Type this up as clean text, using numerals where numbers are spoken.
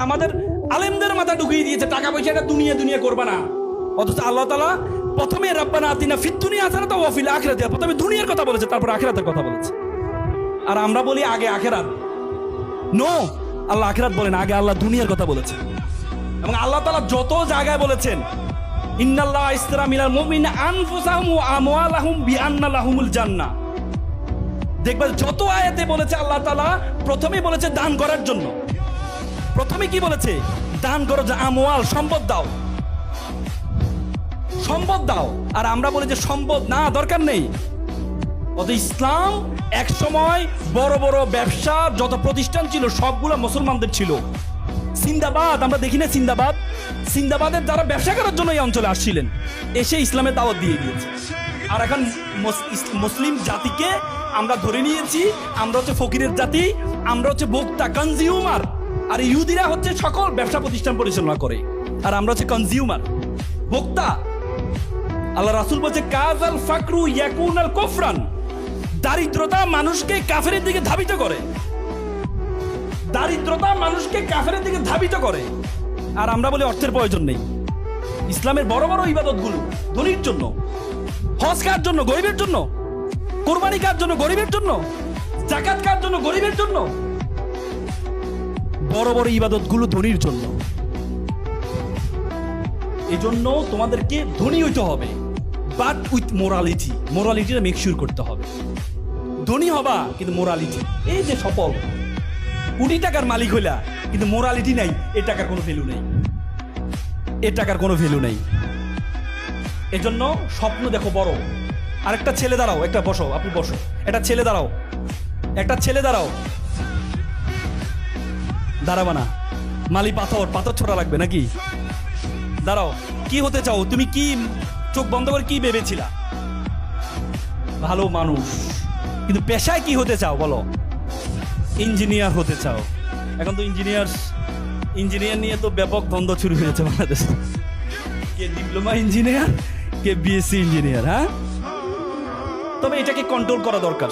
আমাদের আলেমদের মাথা ঢুকিয়ে দিয়েছে টাকা পয়সা এটা দুনিয়া দুনিয়া করবা না। অথচ আল্লাহ তাআলা প্রথমে রাব্বানা আতিনা ফিদ দুনিয়া হাসানাতাও ওয়া ফিল আখিরাতি, প্রথমে দুনিয়ার কথা বলেছে, তারপর আখিরাতের কথা বলেছে। আর আমরা বলি আগে আখিরাত। নো, আল্লাহ আখিরাত বলেন, আগে আল্লাহ দুনিয়ার কথা বলেছে। এবং আল্লাহ তাআলা যত জায়গায় বলেছেন ইন্নাল্লাহা ইশতারা মিনাল মুমিনিনা আনফুসাহুম ওয়া আমওয়ালাহুম বিআন্না লাহুমুল জান্নাহ, দেখবা যত আয়াতে বলেছে আল্লাহ তাআলা প্রথমেই বলেছে দান করার জন্য। প্রথমে কি বলেছে? দান করো, যে আমওয়াল, সম্পদ দাও, সম্পদ দাও। আর আমরা বলি যে সম্পদ না, দরকার নেই। অত ইসলাম এক সময় বড় বড় ব্যবসা যত প্রতিষ্ঠান ছিল সবগুলো মুসলমানদের ছিল। সিন্দাবাদ, আমরা দেখি না সিন্দাবাদ, সিন্দাবাদের যারা ব্যবসা করার জন্য এই অঞ্চলে আসছিলেন, এসে ইসলামের দাওয়াত দিয়ে দিয়েছে। আর এখন মুসলিম জাতিকে আমরা ধরে নিয়েছি আমরা হচ্ছে ফকিরের জাতি, আমরা হচ্ছে ভোক্তা, কনজিউমার। আর ইহুদিরা হচ্ছে সকল ব্যবসা প্রতিষ্ঠান পরিচালনা করে, আর আমরা হচ্ছে কনজিউমার, ভোক্তা। আল্লাহ রাসূল বলছে কাযাল ফাকরু ইয়াকুনাল কুফরান, দারিদ্রতা মানুষকে কাফেরের দিকে ধাবিত করে, দারিদ্রতা মানুষকে কাফেরের দিকে ধাবিত করে। আর আমরা বলি অর্থের প্রয়োজন নেই। ইসলামের বড় বড় ইবাদতগুলো ধনীর জন্য, হজ কার জন্য, গরিবের জন্য, কুরবানি কার জন্য, গরিবের জন্য, যাকাত কার জন্য, গরিবের জন্য। বড় বড় ইবাদতগুলো ধনীর জন্য। এই জন্য তোমাদেরকে ধনী হইতে হবে, বাট উইথ মোরালিটি। মোরালিটিটা মেকশিওর করতে হবে। ধনী হবা কিন্তু মোরালিটি, এই যে সফল কোটি টাকার মালিক হইলা কিন্তু মোরালিটি নাই, এই টাকার কোনো ভ্যালু নেই, এই টাকার কোনো ভ্যালু নেই। এজন্য স্বপ্ন দেখো বড়। আরেকটা ছেলে দাঁড়াও, একটা বসো, আপনি বসো, একটা ছেলে দাঁড়াও, একটা ছেলে দাঁড়াও, দাঁড়াবা না, মালি পাথর, পাথর ছোড়া লাগবে নাকি? দাঁড়াও, কি হতে চাও তুমি? কি চোখ বন্ধ করে কি ভেবেছিলা? ভালো মানুষ, কিন্তু পেশায় কি হতে চাও বলো? ইঞ্জিনিয়ার হতে চাও। এখন তো ইঞ্জিনিয়ার নিয়ে তো ব্যাপক দ্বন্দ্ব শুরু হয়েছে বাংলাদেশে। কে ডিপ্লোমা ইঞ্জিনিয়ার, কে বিএসসি ইঞ্জিনিয়ার। হ্যাঁ, তবে এটাকে কন্ট্রোল করা দরকার।